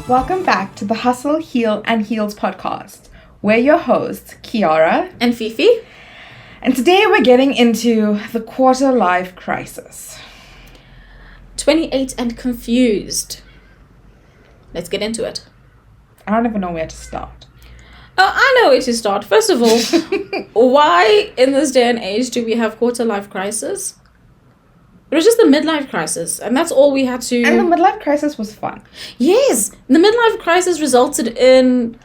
Welcome back to the Hustle, Heal, and Heals podcast. We're your hosts, Kiara and Fifi. And today we're getting into the quarter life crisis. 28 and confused. Let's get into it. I don't even know where to start. Oh, I know where to start. First of all, why in this day and age do we have quarter life crisis? It was just the midlife crisis, and that's all we had to... And the midlife crisis was fun. Yes! The midlife crisis resulted in...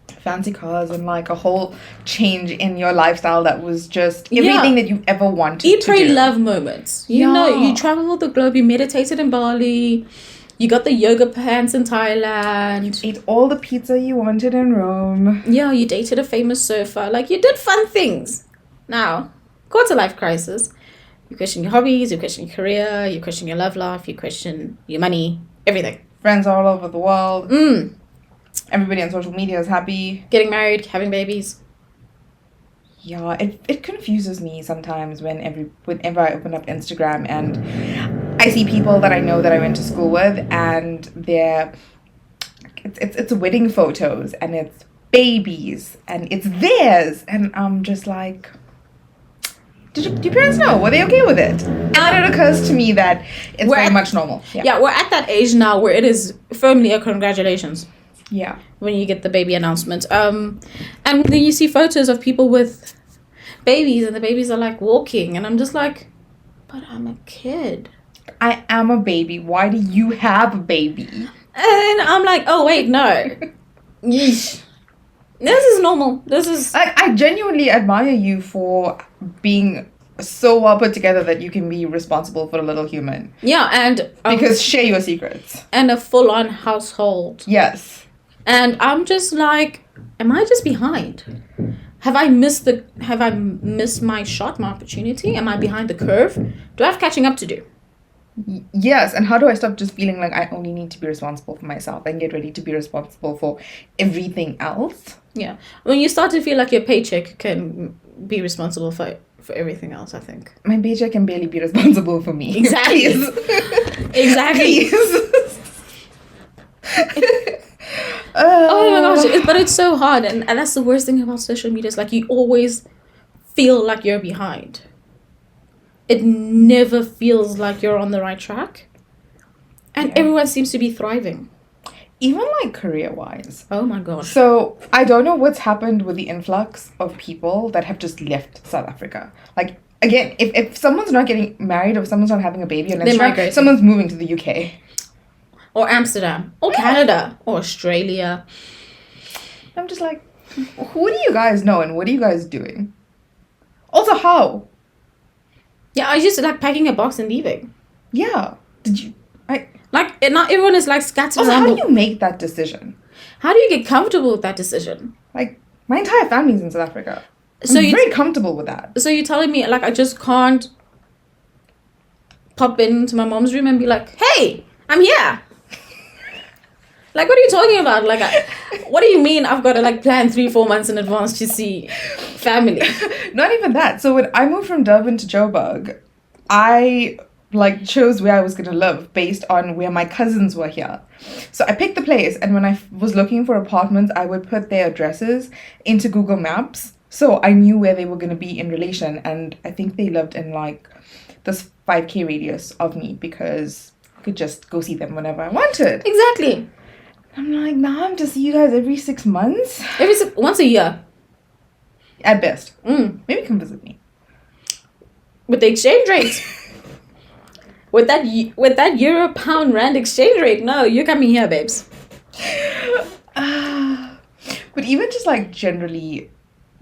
fancy cars and like a whole change in your lifestyle that was just everything that you ever wanted to do. Eat, pray, love moments. You know, you traveled the globe, you meditated in Bali, you got the yoga pants in Thailand. You ate all the pizza you wanted in Rome. Yeah, you dated a famous surfer. Like, you did fun things. Now, quarter life crisis... You question your hobbies, you question your career, you question your love life, you question your money, everything. Friends all over the world. Everybody on social media is happy. Getting married, having babies. Yeah, it confuses me sometimes whenever I open up Instagram and I see people that I know that I went to school with and it's wedding photos and it's babies and it's theirs and I'm just like... Do your parents know? Were they okay with it? And then it occurs to me that it's very much normal. Yeah, we're at that age now where it is firmly a congratulations. Yeah. When you get the baby announcement. And then you see photos of people with babies and the babies are like walking. And I'm just like, but I'm a kid. I am a baby. Why do you have a baby? And I'm like, oh, wait, no. Yeesh. This is normal. This is... I genuinely admire you for being so well put together that you can be responsible for a little human. Yeah, and... because share your secrets. And a full-on household. Yes. And I'm just like, am I just behind? Have I missed my shot, my opportunity? Am I behind the curve? Do I have catching up to do? Yes, and how do I stop just feeling like I only need to be responsible for myself and get ready to be responsible for everything else? Yeah. When you start to feel like your paycheck can be responsible for everything else, I think. My paycheck can barely be responsible for me. Exactly. Exactly. Oh my gosh, but it's so hard. And that's the worst thing about social media. Is like you always feel like you're behind. It never feels like you're on the right track. And everyone seems to be thriving. Even like career-wise. Oh my gosh. So I don't know what's happened with the influx of people that have just left South Africa. Like, again, if someone's not getting married or if someone's not having a baby on Instagram, someone's moving to the UK. Or Amsterdam. Or Canada. Or Australia. I'm just like, who do you guys know and what are you guys doing? Also, how? Yeah, I just like packing a box and leaving. Yeah. Not everyone is like scattered also, around. How do you make that decision? How do you get comfortable with that decision? Like, my entire family's in South Africa. I'm very comfortable with that. So you're telling me, like, I just can't pop into my mom's room and be like, hey, I'm here. Like, what are you talking about? Like, what do you mean I've got to, like, plan 3-4 months in advance to see family? Not even that. So when I moved from Durban to Joburg, I... like chose where I was going to live based on where my cousins were here. So I picked the place and when I was looking for apartments, I would put their addresses into Google Maps. So I knew where they were going to be in relation. And I think they lived in like this 5K radius of me because I could just go see them whenever I wanted. Exactly. I'm like, now I'm to see you guys every 6 months? Once a year. At best. Maybe come visit me. With the exchange rate. With that euro pound rand exchange rate, no, you're coming here, babes. But even just like generally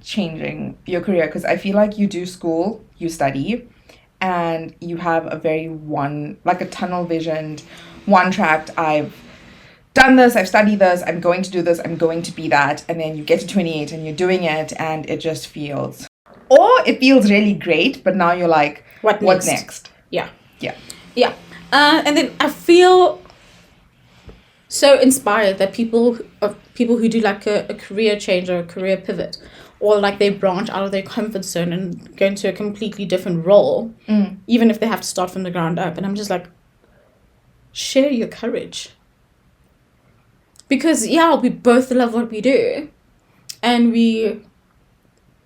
changing your career, because I feel like you do school, you study, and you have a very a tunnel visioned, one tracked, I've done this, I've studied this, I'm going to do this, I'm going to be that, and then you get to 28 and you're doing it and it just feels, or it feels really great, but now you're like, what's next? Yeah. Yeah. And then I feel so inspired that people who do like a career change or a career pivot, or like they branch out of their comfort zone and go into a completely different role, even if they have to start from the ground up. And I'm just like, share your courage. Because, yeah, we both love what we do. And we're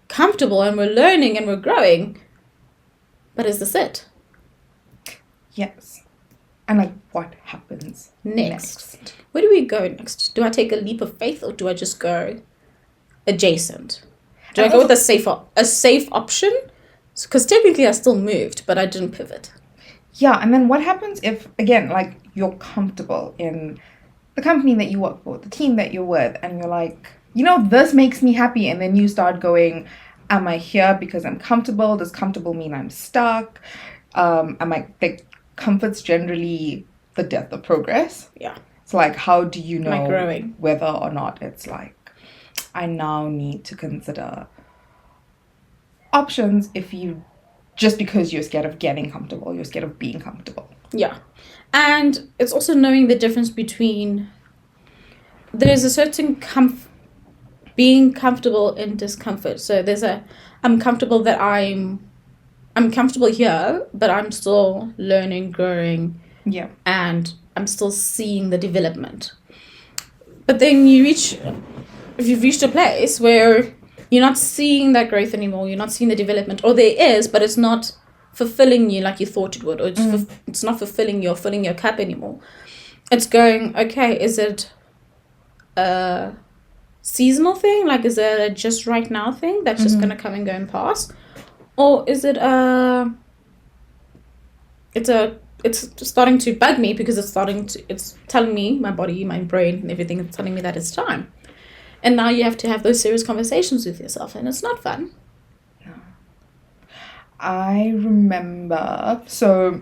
comfortable and we're learning and we're growing. But is this it? Yes. And like, what happens Next. Where do we go next? Do I take a leap of faith or do I just go adjacent? Do I go with a safe option? Because technically I still moved, but I didn't pivot. Yeah, and then what happens if, again, like, you're comfortable in the company that you work for, the team that you're with, and you're like, you know, this makes me happy, and then you start going, am I here because I'm comfortable? Does comfortable mean I'm stuck? Like, comfort's generally the death of progress. Yeah. So, like, how do you Am I know growing? whether or not it's like, I now need to consider options if you, just because you're scared of getting comfortable, you're scared of being comfortable. Yeah. And it's also knowing the difference between, there's a certain being comfortable in discomfort. So there's I'm comfortable that I'm comfortable here, but I'm still learning, growing. Yeah. And I'm still seeing the development. But then if you've reached a place where you're not seeing that growth anymore, you're not seeing the development, or there is, but it's not fulfilling you like you thought it would, or it's not filling your cup anymore. It's going, okay, is it a seasonal thing? Like, is it a just right now thing that's just going to come and go and pass? Or is it it's starting to bug me because it's telling me, my body, my brain, and everything is telling me that it's time. And now you have to have those serious conversations with yourself, and it's not fun. No. I remember, so,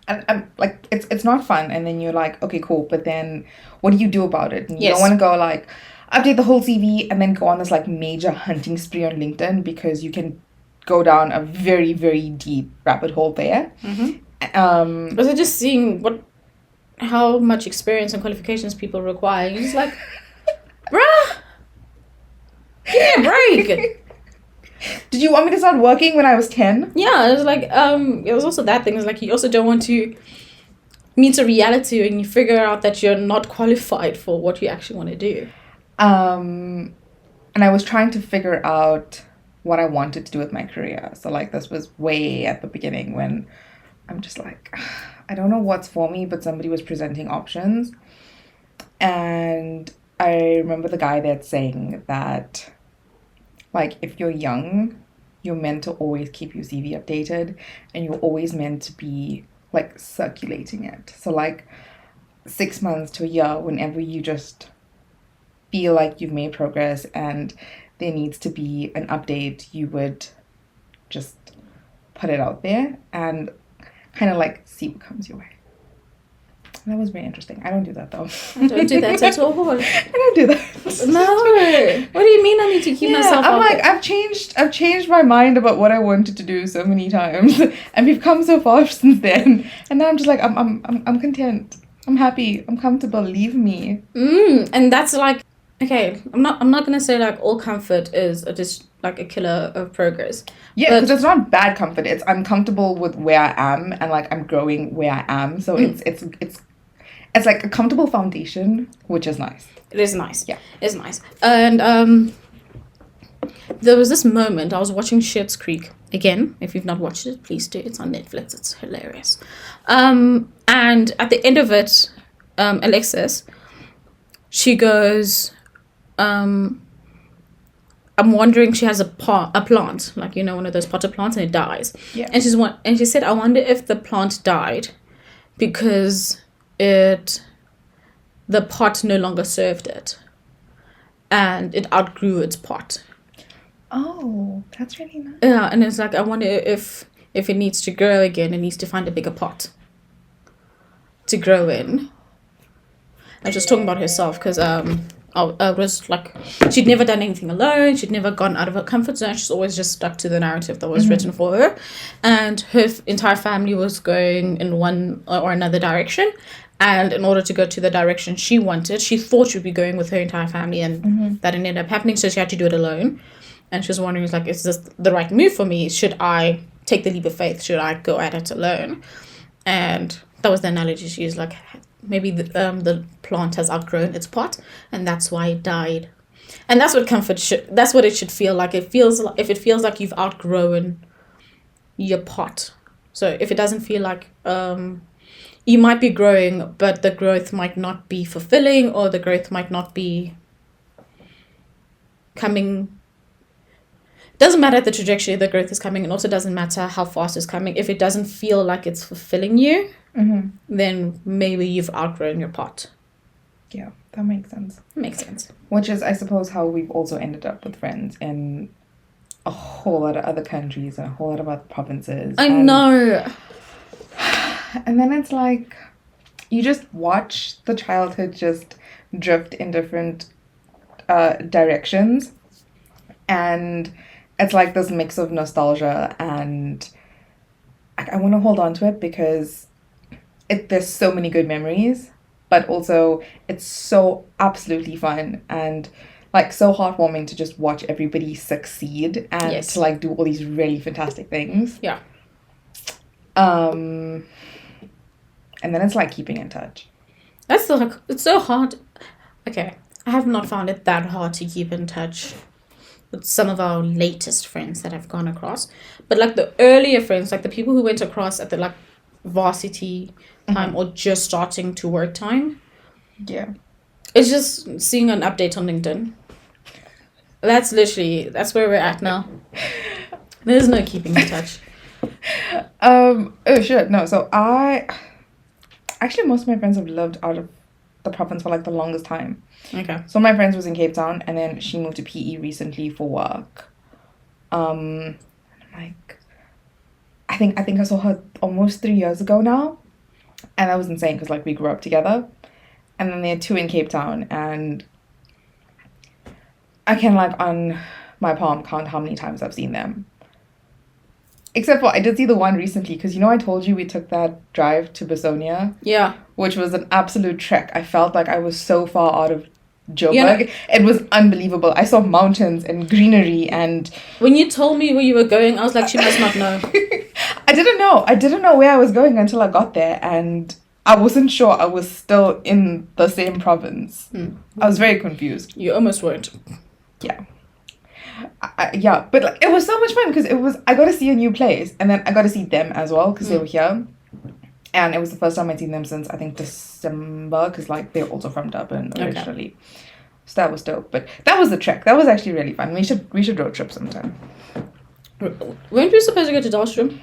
and like, it's not fun, and then you're like, okay, cool, but then what do you do about it? And you don't want to go, like, update the whole CV and then go on this, like, major hunting spree on LinkedIn, because you can go down a very, very deep rabbit hole there. Also just seeing how much experience and qualifications people require. You're just like, bruh, give me a break. Did you want me to start working when I was 10? Yeah, it was like, it was also that thing. It's like, you also don't want to meet a reality and you figure out that you're not qualified for what you actually want to do. And I was trying to figure out what I wanted to do with my career. So, like, this was way at the beginning when I'm just like, I don't know what's for me, but somebody was presenting options. And I remember the guy that's saying that, like, if you're young, you're meant to always keep your CV updated, and you're always meant to be, like, circulating it. So, like, 6 months to a year, whenever you just feel like you've made progress and there needs to be an update, you would just put it out there and kind of, like, see what comes your way. That was very interesting. I don't do that, though. I don't do that at all. I don't do that. No. What do you mean I need to keep myself I'm out like, there? I've changed my mind about what I wanted to do so many times, and we've come so far since then. And now I'm just like, I'm content. I'm happy. I'm comfortable. Leave me. And that's like, okay, I'm not gonna say like all comfort is just like a killer of progress. Yeah, because it's not bad comfort. It's I'm comfortable with where I am, and like I'm growing where I am. So it's like a comfortable foundation, which is nice. It is nice. Yeah, it's nice. And there was this moment I was watching Schitt's Creek again. If you've not watched it, please do. It's on Netflix. It's hilarious. And at the end of it, Alexis, she goes, I'm wondering, she has a plant, like, you know, one of those potted plants, and it dies. Yeah. And she said, I wonder if the plant died because the pot no longer served it, and it outgrew its pot. Oh, that's really nice. Yeah, and it's like, I wonder if it needs to grow again, it needs to find a bigger pot to grow in. I was just talking about herself because I was like, she'd never done anything alone. She'd never gone out of her comfort zone. She's always just stuck to the narrative that was written for her. And her entire family was going in one or another direction. And in order to go to the direction she wanted, she thought she would be going with her entire family, and that ended up happening. So she had to do it alone. And she was wondering, like, is this the right move for me? Should I take the leap of faith? Should I go at it alone? And that was the analogy she used, like, maybe the plant has outgrown its pot, and that's why it died. And that's what that's what it should feel like. If it feels like you've outgrown your pot. So if it doesn't feel like you might be growing, but the growth might not be fulfilling, or the growth might not be coming. Doesn't matter the trajectory the growth is coming, and also doesn't matter how fast it's coming. If it doesn't feel like it's fulfilling you, then maybe you've outgrown your pot. Yeah, that makes sense. Makes sense. Which is, I suppose, how we've also ended up with friends in a whole lot of other countries and a whole lot of other provinces. I know. And then it's like, you just watch the childhood just drift in different directions. And it's like this mix of nostalgia, and I want to hold on to it because there's so many good memories, but also it's so absolutely fun and like so heartwarming to just watch everybody succeed and to like do all these really fantastic things. Yeah. And then it's like keeping in touch. That's like, it's so hard. Okay, I have not found it that hard to keep in touch with some of our latest friends that I've gone across, but like the earlier friends, like the people who went across at the like varsity time or just starting to work time, it's just seeing an update on LinkedIn. That's where we're at now. There's no keeping in touch. Oh shit, no. So actually most of my friends have lived out of the province for like the longest time. Okay. So my friends was in Cape Town, and then she moved to PE recently for work. Like, I think I saw her almost 3 years ago now, and that was insane because like we grew up together. And then there are 2 in Cape Town, and I can like on my palm count how many times I've seen them. Except for I did see the one recently, because you know I told you we took that drive to Besonia? Yeah. Which was an absolute trek. I felt like I was so far out of Joburg. It was unbelievable. I saw mountains and greenery, and when you told me where you were going, I was like, she must not know. I didn't know where I was going until I got there, and I wasn't sure I was still in the same province. I was very confused. You almost weren't. Yeah. Yeah, but like it was so much fun because I got to see a new place, and then I got to see them as well because they were here, and it was the first time I'd seen them since I think December, because like they're also from Durban originally. Okay. So that was dope. But that was the trek. That was actually really fun. We should road trip sometime. Weren't we supposed to go to Dahlstrom?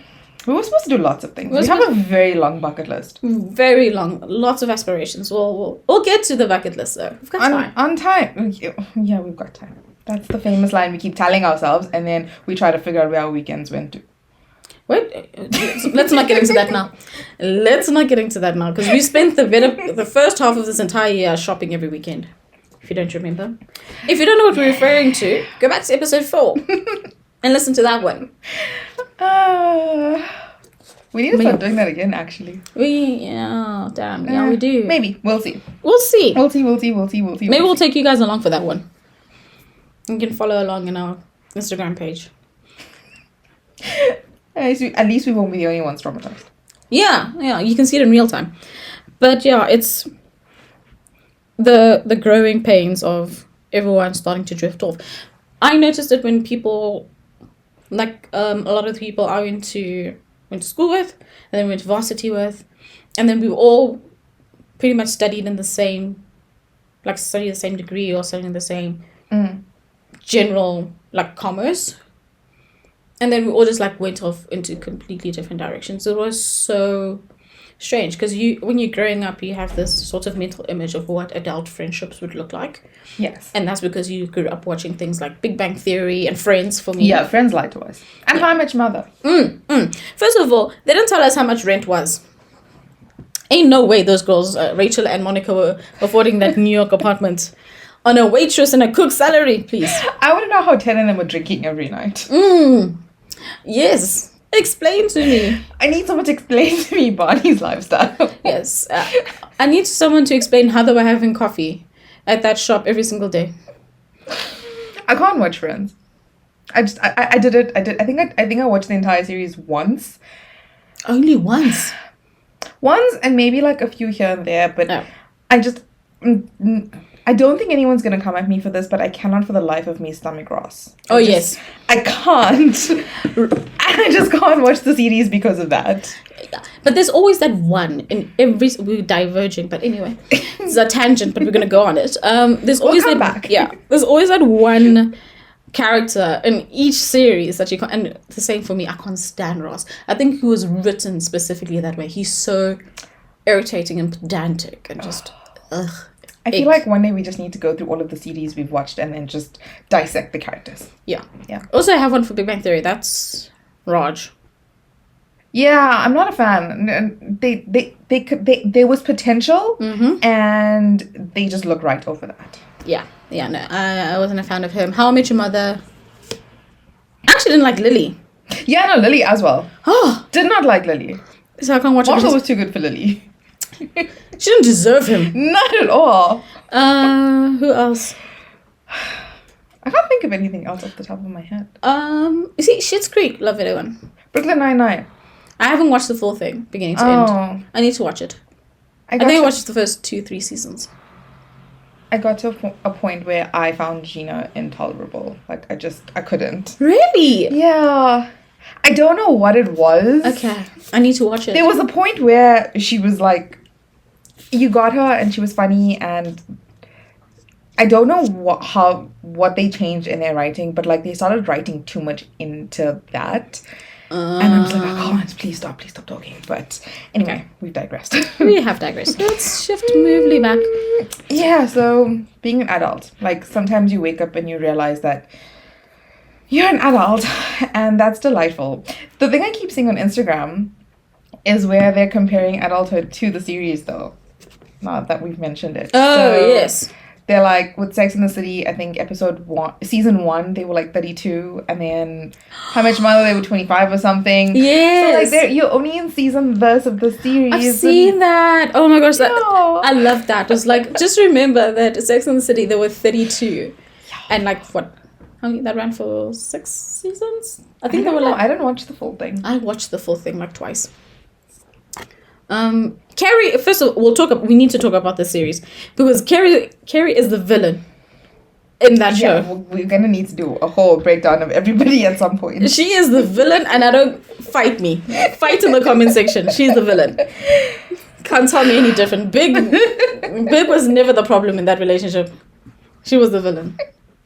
We were supposed to do lots of things. We have a very long bucket list. Very long. Lots of aspirations. We'll get to the bucket list though. We've got time. On time. Yeah, we've got time. That's the famous line we keep telling ourselves, and then we try to figure out where our weekends went to. Wait, let's not get into that now. Let's not get into that now, because we spent the first half of this entire year shopping every weekend. If you don't remember. If you don't know what we're referring to, go back to episode 4 and listen to that one. We need to start doing that again, actually. Yeah, we do. Maybe. We'll see. We'll see. Maybe we'll take you guys along for that one. You can follow along in our Instagram page. At least we won't be the only ones traumatized. Yeah, you can see it in real time. But yeah, it's the growing pains of everyone starting to drift off. I noticed it when people, like a lot of the people I went to school with, and then went to varsity with, and then we all pretty much studied in the same, like studied the same degree or studying the same general like commerce, and then we all just like went off into completely different directions. It was so strange because when you're growing up, you have this sort of mental image of what adult friendships would look like. Yes. And that's because you grew up watching things like Big Bang Theory and Friends. For me, yeah, Friends lied to us. And How I Met Your Mother. First of all, they didn't tell us how much rent was. Ain't no way those girls, Rachel and Monica, were affording that New York apartment on a waitress and a cook's salary, please. I want to know how 10 of them were drinking every night. Yes. Explain to me. I need someone to explain to me Barney's lifestyle. Yes. I need someone to explain how they were having coffee at that shop every single day. I can't watch Friends. I did it. I think I watched the entire series once. Only once? Ones and maybe like a few here and there, but Oh. I just I don't think anyone's gonna come at me for this, but I cannot for the life of me stomach Ross. Oh, yes. I can't. I just can't watch the series because of that. But there's always that one in every. We're diverging, but anyway, it's a tangent, but we're gonna go on it. There's always come that. back. Yeah, there's always that one character in each series that you can't. And the same for me. I can't stand Ross. I think he was written specifically that way. He's so irritating and pedantic and just. Ugh. I feel like one day we just need to go through all of the series we've watched and then just dissect the characters. Yeah. Yeah. Also, I have one for Big Bang Theory. That's Raj. Yeah, I'm not a fan. There was potential, and they just look right over that. Yeah. Yeah, no. I wasn't a fan of him. How I Met Your Mother. I actually didn't like Lily. Yeah, no, Lily as well. Oh. Did not like Lily. So I can't watch Marshall it. was too good for Lily. She didn't deserve him. Not at all. Who else? I can't think of anything else off the top of my head. You see, Schitt's Creek, love it one. Brooklyn Nine-Nine. I haven't watched the full thing, beginning to end. I need to watch it. I think I watched the first 2-3 seasons. I got to a point where I found Gina intolerable. Like, I couldn't. Really? Yeah. I don't know what it was. Okay, I need to watch it. There was a point where she was like, you got her and she was funny, and I don't know what they changed in their writing, but like they started writing too much into that. And I was like, I can't, please stop talking. But anyway, we've digressed. We have digressed. Let's shift movely back. Yeah, so being an adult, like sometimes you wake up and you realize that you're an adult, and that's delightful. The thing I keep seeing on Instagram is where they're comparing adulthood to the series, though. Now that we've mentioned it. Oh, so yes. They're like, with Sex and the City, I think season 1, they were like 32, and then How Much Mother, they were 25 or something. Yes. So like, you're only in season verse of the series. I've seen that. Oh my gosh, Yeah. I love that. It was like, just remember that Sex and the City, there were 32. Yeah. And like, what? How many that ran for 6 seasons? I I think they don't were know. like. I didn't watch the full thing. I watched the full thing like twice. Carrie. First of all, we need to talk about the series because Carrie is the villain in that show. Yeah, we're gonna need to do a whole breakdown of everybody at some point. She is the villain, and I don't fight me. Fight in the comment section. She's the villain. Can't tell me any different. Big was never the problem in that relationship. She was the villain.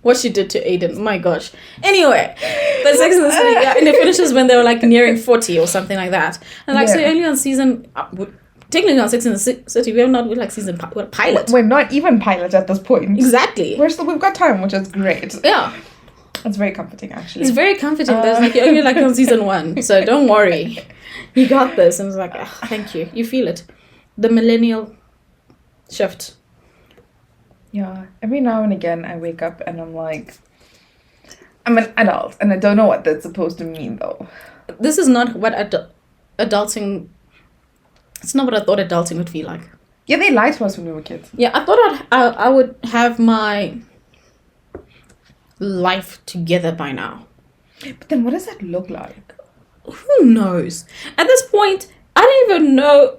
What she did to Aiden, my gosh. Anyway, but Sex and the City, yeah, and it finishes when they were like nearing 40 or something like that. And like, so only on season, technically on Sex and the City, we're not with like we're pilot. We're not even pilots at this point. Exactly. We've got time, which is great. Yeah. It's very comforting, actually. It's very comforting. There's like, you're only like on season 1, so don't worry. You got this. And it's like, oh, thank you. You feel it. The millennial shift. Yeah, every now and again I wake up and I'm like, I'm an adult, and I don't know what that's supposed to mean, though. This is not what adulting. It's not what I thought adulting would feel like. Yeah, they lied to us when we were kids. Yeah, I thought I would have my life together by now. But then what does that look like? Who knows? At this point, I don't even know.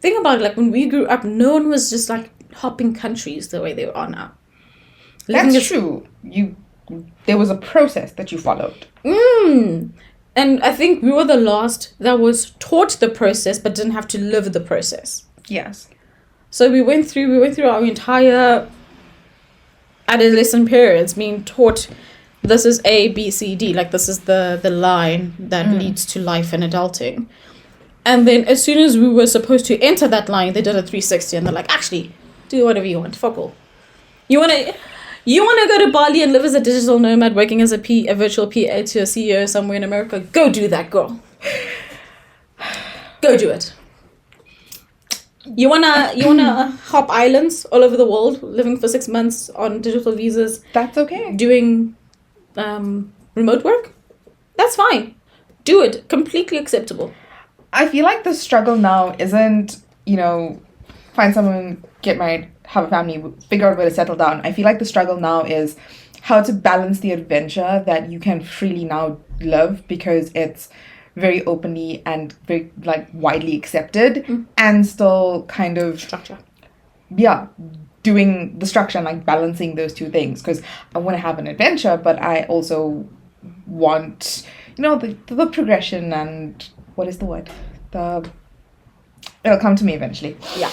Think about it, like when we grew up, no one was just like hopping countries the way they are now. That's true. There was a process that you followed. And I think we were the last that was taught the process but didn't have to live the process. Yes. So we went through our entire adolescent periods being taught this is A, B, C, D, like this is the line that leads to life and adulting. And then as soon as we were supposed to enter that line, they did a 360 and they're like, actually, do whatever you want. Fuck all. You want to go to Bali and live as a digital nomad working as a virtual PA to a CEO somewhere in America? Go do that, girl. Go do it. You wanna hop islands all over the world, living for 6 months on digital visas? That's okay. Doing remote work? That's fine. Do it. Completely acceptable. I feel like the struggle now isn't, find someone, get married, have a family, figure out where to settle down. I feel like the struggle now is how to balance the adventure that you can freely now live, because it's very openly and very like widely accepted, and still kind of Structure. doing the structure and like balancing those two things, because I want to have an adventure, but I also want, the progression and what is the word? It'll come to me eventually. Yeah.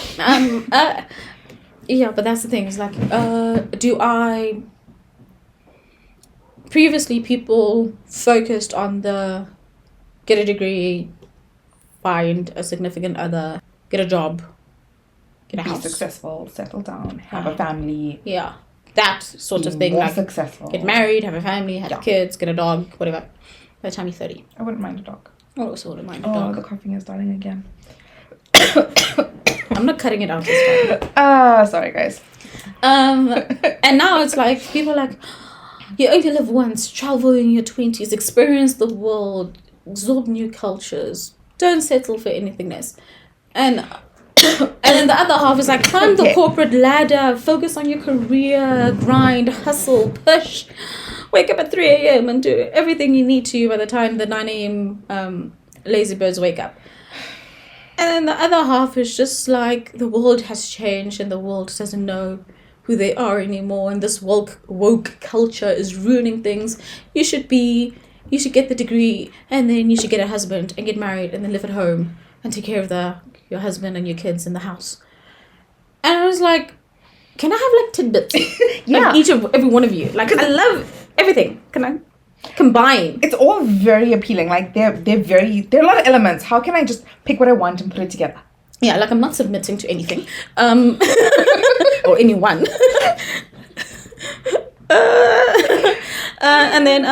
Yeah, but that's the thing. It's like, previously people focused on the get a degree, find a significant other, get a job, get a Be house. successful, settle down, have a family. Yeah. That sort of thing. More Like successful. get married, have a family, have kids, get a dog, whatever. By the time you're 30. I wouldn't mind a dog. I also wouldn't mind a Oh, dog. the coughing is starting again. I'm not cutting it out this time. Sorry guys. And now it's like, people are like, you only live once, travel in your 20s, experience the world, absorb new cultures, don't settle for anything less. And then the other half is like, climb the corporate ladder, focus on your career, grind, hustle, push, wake up at 3 a.m. and do everything you need to by the time the 9 a.m. Lazy birds wake up. And then the other half is just like, the world has changed and the world doesn't know who they are anymore, and this woke culture is ruining things. You should get the degree, and then you should get a husband and get married and then live at home and take care of your husband and your kids in the house. And I was like, can I have like tidbits of each of every one of you? Like, I love everything. Can I combine? It's all very appealing. Like there are a lot of elements. How can I just pick what I want and put it together? Yeah, like I'm not submitting to anything. Or anyone. And then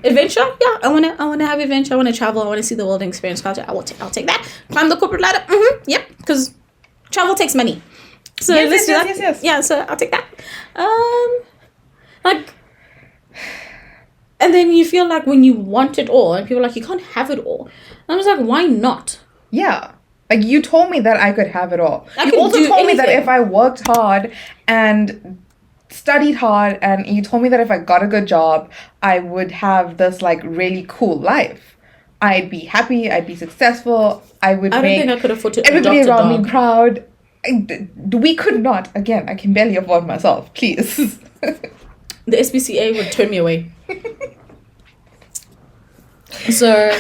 adventure. Yeah, I wanna have adventure. I wanna travel. I wanna see the world and experience culture. I'll take that. Climb the corporate ladder. Yep, because travel takes money. So let's do that. Yes. Yeah, so I'll take that. Like, and then you feel like when you want it all, and people are like, you can't have it all. And I was like, why not? Yeah. Like, you told me that I could have it all. I You could also do told me that anything. if I worked hard and studied hard, and you told me that if I got a good job, I would have this, like, really cool life. I'd be happy, I'd be successful, I don't think I could afford to everybody adopt a around me dog. proud. We could not. Again, I can barely afford myself. Please. The SPCA would turn me away. So,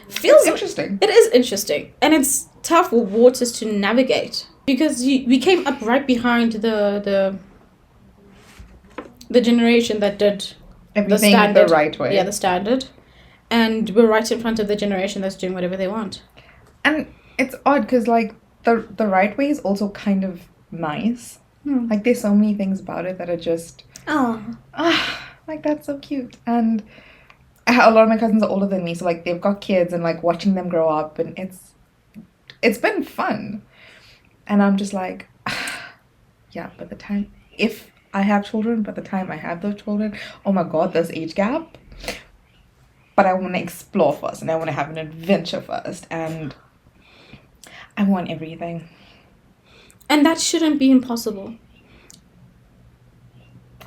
Feels interesting. It is interesting, and it's tough waters to navigate, because we came up right behind the generation that did Everything the standard, the right way. Yeah, the standard, and we're right in front of the generation that's doing whatever they want. And it's odd because, like, the right way is also kind of nice. Like, there's so many things about it that are just like, that's so cute. And a lot of my cousins are older than me, so like they've got kids, and like watching them grow up, and it's been fun. And I'm just like, yeah, by the time, if I have children, by the time I have those children, oh my god, this age gap. But I want to explore first, and I want to have an adventure first, and I want everything. And that shouldn't be impossible.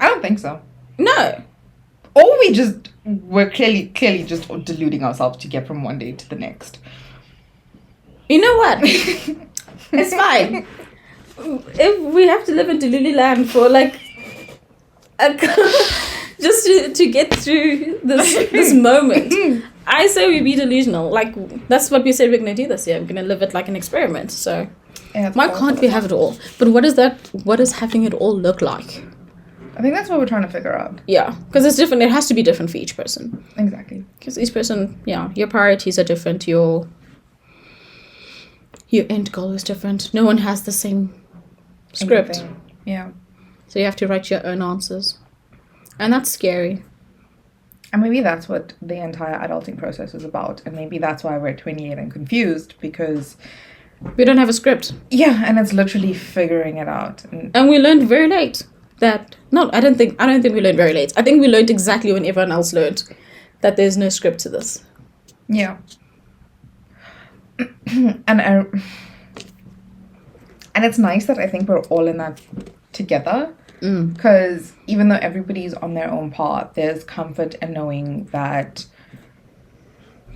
I don't think so. No. Or we're clearly just deluding ourselves to get from one day to the next. You know what? It's fine. If we have to live in Delulu land for like just to get through this moment, I say we be delusional. Like, that's what we said we're gonna do this year. We're gonna live it like an experiment. So Yeah, why can't we have it all? But what does having it all look like? I think that's what we're trying to figure out. Yeah, because it's different. It has to be different for each person. Exactly. Because each person, yeah, your priorities are different. Your end goal is different. No one has the same script. Anything. Yeah. So you have to write your own answers. And that's scary. And maybe that's what the entire adulting process is about. And maybe that's why we're 28 and confused, because We don't have a script. yeah, and it's literally figuring it out. And we learned very late that I don't think we learned very late. I think we learned exactly when everyone else learned that there's no script to this. Yeah. And it's nice that I think we're all in that together. Because even though everybody's on their own path, there's comfort in knowing that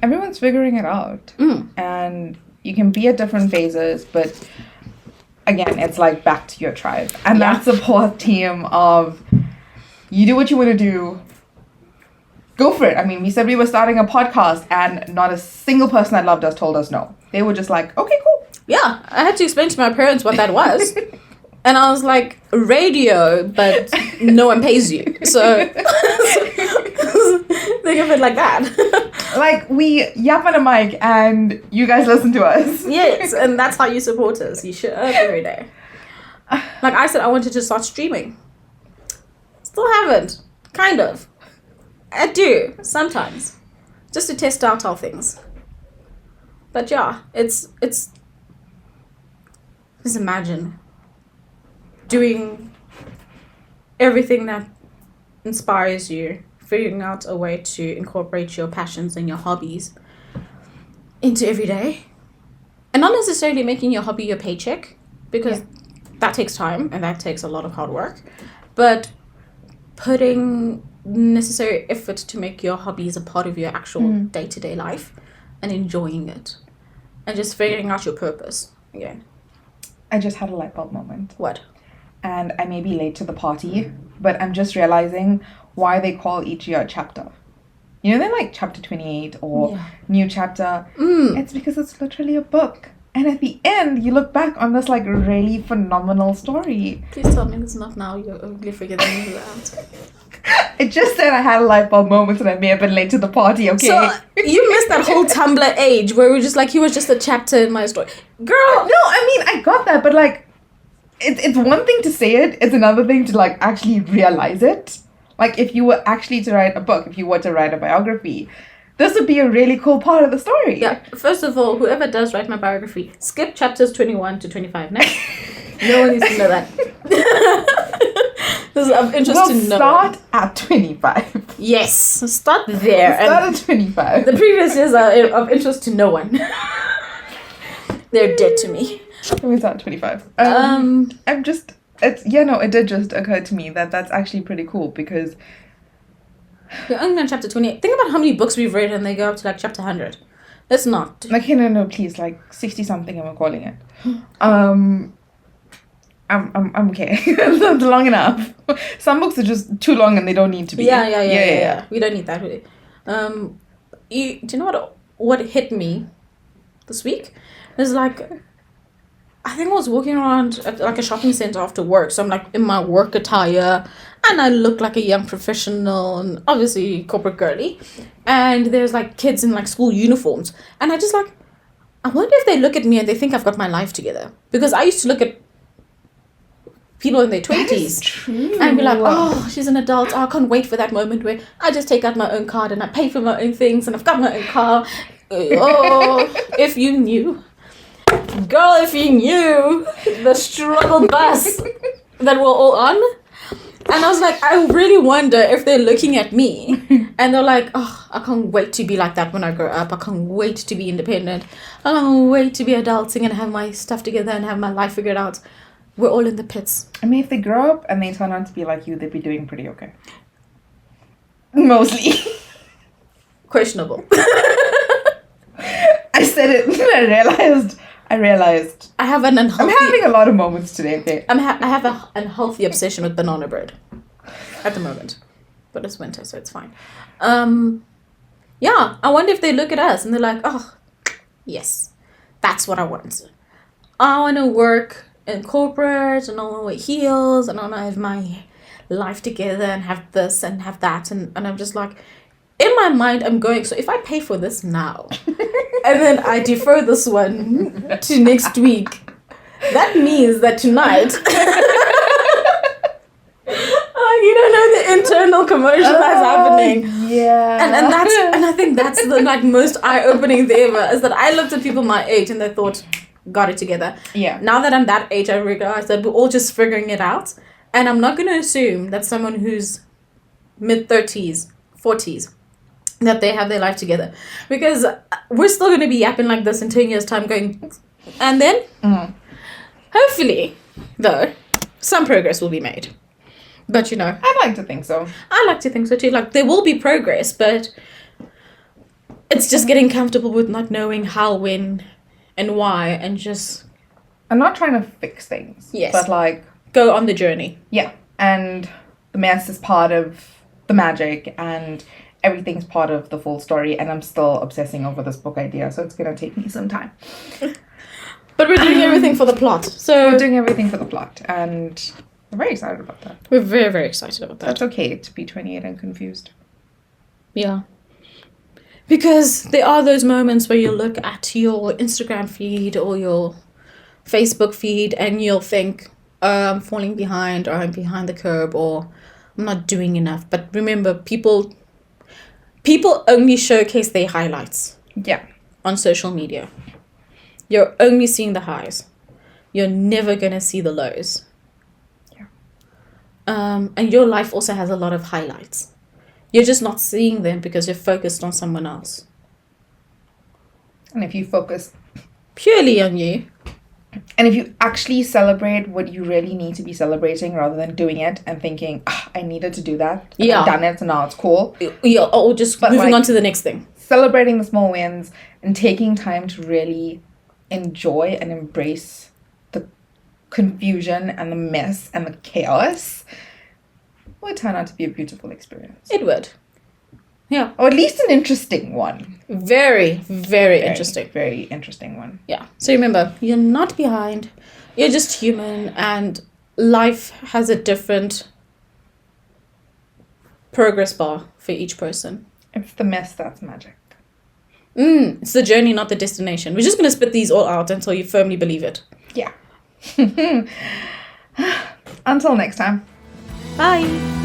everyone's figuring it out. And you can be at different phases, but again, it's like back to your tribe. And that support team of you do what you want to do. Go for it. I mean, we said we were starting a podcast and not a single person that loved us told us no. They were just like, okay, cool. Yeah, I had to explain to my parents what that was. And I was like, radio, but no one pays you. So think of it like that. Like, we yap on a mic and you guys listen to us. Yes, and that's how you support us. You should every day. Like I said, I wanted to start streaming. Still haven't. Kind of. I do, sometimes. Just to test out all things. But yeah, it's just imagine doing everything that inspires you, figuring out a way to incorporate your passions and your hobbies into every day. And not necessarily making your hobby your paycheck, because that takes time and that takes a lot of hard work. But putting necessary effort to make your hobbies a part of your actual day-to-day life and enjoying it. And just figuring out your purpose again. I just had a light bulb moment. What? And I may be late to the party, but I'm just realizing why they call each year a chapter. You know, they're like chapter 28 or new chapter. It's because it's literally a book. And at the end, you look back on this like really phenomenal story. Please tell me it's not now. You're only figuring it out. I just said I had a light bulb moment and I may have been late to the party, okay? So, you missed that whole Tumblr age where we were just like, he was just a chapter in my story. Girl! No, I mean, I got that, but like, it's one thing to say it, it's another thing to like actually realize it. Like, if you were actually to write a book, if you were to write a biography, this would be a really cool part of the story. Yeah, first of all, whoever does write my biography, skip chapters 21 to 25 next. No one needs to know that. This is of interest to know. We'll start at 25. Yes, start there. Start at 25. The previous years are of interest to no one. They're dead to me. We start at 25. I'm just, it did just occur to me that that's actually pretty cool because you're only on chapter 28. Think about how many books we've read and they go up to like chapter 100. Let's not. Like, no, please, like 60 something and we're calling it. I'm okay. That's long enough. Some books are just too long and they don't need to be. Yeah. We don't need that really. Do you know what hit me this week? It's like, I think I was walking around at like a shopping center after work, so I'm like in my work attire and I look like a young professional and obviously corporate girly, and there's like kids in like school uniforms, and I just like, I wonder if they look at me and they think I've got my life together, because I used to look at people in their 20s and be like, oh, she's an adult, I can't wait for that moment where I just take out my own card and I pay for my own things and I've got my own car. Oh, if you knew. Girl, if you knew the struggle bus that we're all on. And I was like, I really wonder if they're looking at me and they're like, oh, I can't wait to be like that when I grow up. I can't wait to be independent. I can't wait to be adulting and have my stuff together and have my life figured out. We're all in the pits. I mean, if they grow up and they turn out to be like you, they'd be doing pretty okay. Mostly. Questionable. I said it and I realized. I have an unhealthy... I'm having a lot of moments today, okay? I have an unhealthy obsession with banana bread at the moment. But it's winter, so it's fine. Yeah, I wonder if they look at us and they're like, oh, yes, that's what I want. I want to work in corporate and I want to wear heels and I want to have my life together and have this and have that. And I'm just like, in my mind, I'm going, so if I pay for this now and then I defer this one to next week, that means that tonight, you don't know the internal commotion that's happening. Yeah. And I think that's the like most eye-opening thing ever, is that I looked at people my age and they thought, got it together. Yeah. Now that I'm that age, I realize that we're all just figuring it out. And I'm not going to assume that someone who's mid-30s, 40s, that they have their life together. Because we're still going to be yapping like this in 10 years' time going... And then, hopefully, though, some progress will be made. But, you know, I'd like to think so. I like to think so too. Like, there will be progress, but it's just getting comfortable with not knowing how, when, and why, and just I'm not trying to fix things. Yes. But, like... go on the journey. Yeah. And the mess is part of the magic, and everything's part of the full story, and I'm still obsessing over this book idea, so it's going to take me some time. But we're doing everything for the plot. So We're doing everything for the plot, and we're very excited about that. we're very, very excited about that. That's okay to be 28 and confused. Yeah. Because there are those moments where you look at your Instagram feed or your Facebook feed and you'll think, I'm falling behind, or I'm behind the curve, or I'm not doing enough. But remember, people only showcase their highlights Yeah. on social media. You're only seeing the highs. You're never going to see the lows. Yeah. And your life also has a lot of highlights. You're just not seeing them because you're focused on someone else. And if you focus... Purely on you. And if you actually celebrate what you really need to be celebrating rather than doing it and thinking, I needed to do that. And Yeah. I've done it, so now it's cool. Yeah, or just But, moving like, on to the next thing. Celebrating the small wins and taking time to really enjoy and embrace the confusion and the mess and the chaos would turn out to be a beautiful experience. It would. Yeah. Or at least an interesting one. Very, very interesting. Very interesting one. Yeah. So remember, you're not behind. You're just human, and life has a different progress bar for each person. It's the mess that's magic. It's the journey, not the destination. We're just going to spit these all out until you firmly believe it. Yeah. Until next time. Bye.